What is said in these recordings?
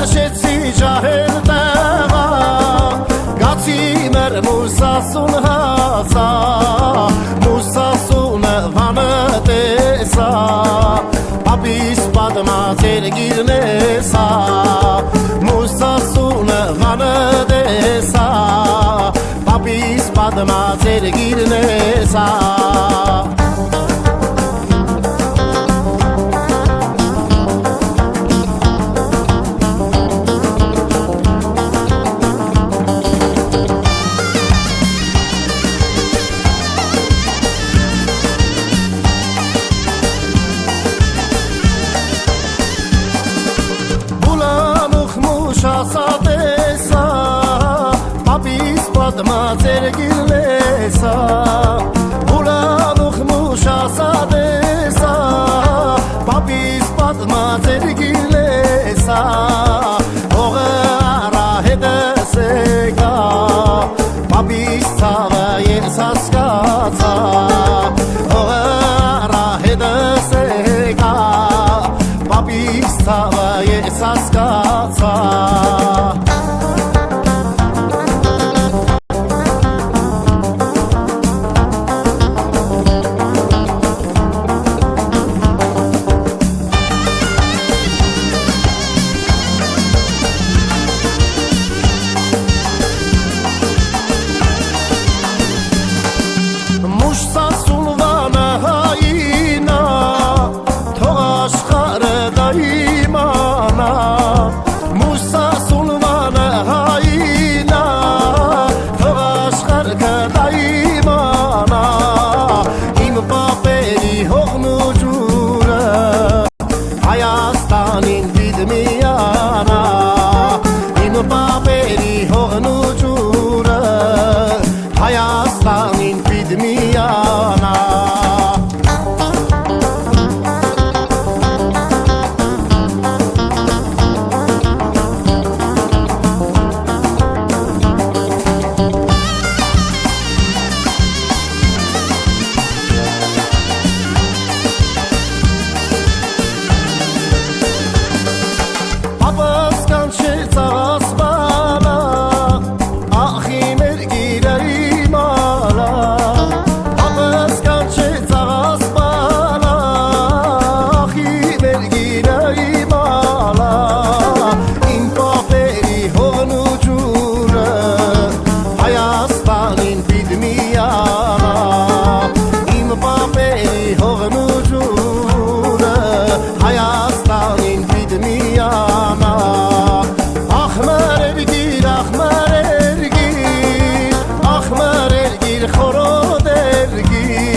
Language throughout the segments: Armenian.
քաշեցի ջահել տեղա գացի մեր մուսասուն հասա մուսասունը վանը տեսա ապիս պատմածեր գիրնեսա մուսասունը վանը տեսա ապիս պատմածեր գիրնեսա Շասատեսա, պապիս պատմածեր գիրնեսա Ուլանուխ մուշասատեսա, պապիս պատմածեր գիրնեսա Հողը արահետս եկա, պապիս ցավը ես հասկացա Հողը արահետս եկա, պապիս ցավը ես հասկացա Մուշսասունվանը հայինա, թող աշխարը դա իմանա Մուշսասունվանը հայինա, թող աշխարը դա իմանա Իմ պապերի հողն ու ջուրը, Հայաստանին պիտի միանա Իմ պապերի հողն ու ջուրը, Հայաստանին պիտի միանա Ապս կանչեց ասպալա, ախի մեր գիրը իմալա Ապս կանչեց ասպալա, ախի մեր գիրը իմալա Իմ պապերի հողն ու ջուրը, Հայաստանին պիտի միանա Իմ պապերի հողն ու ջուրը, Հայաստանին պիտի միանա խորոդ երգիր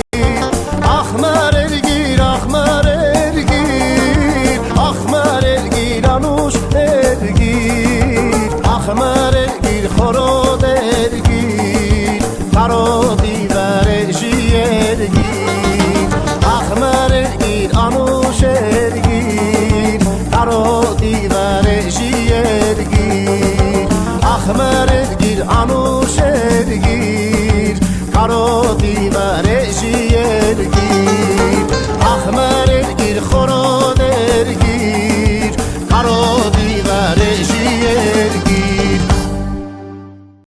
Ախմար երգիր, ախմար երգիր Ախմար երգիր, անուշ երգիր Ախմար երգիր, խորոդ երգիր Տարոտի վրեժի երգիր Ախմար երգիր, անուշ երգիր Տարոտի վրեժի երգիր Ախմար երգիր, անուշ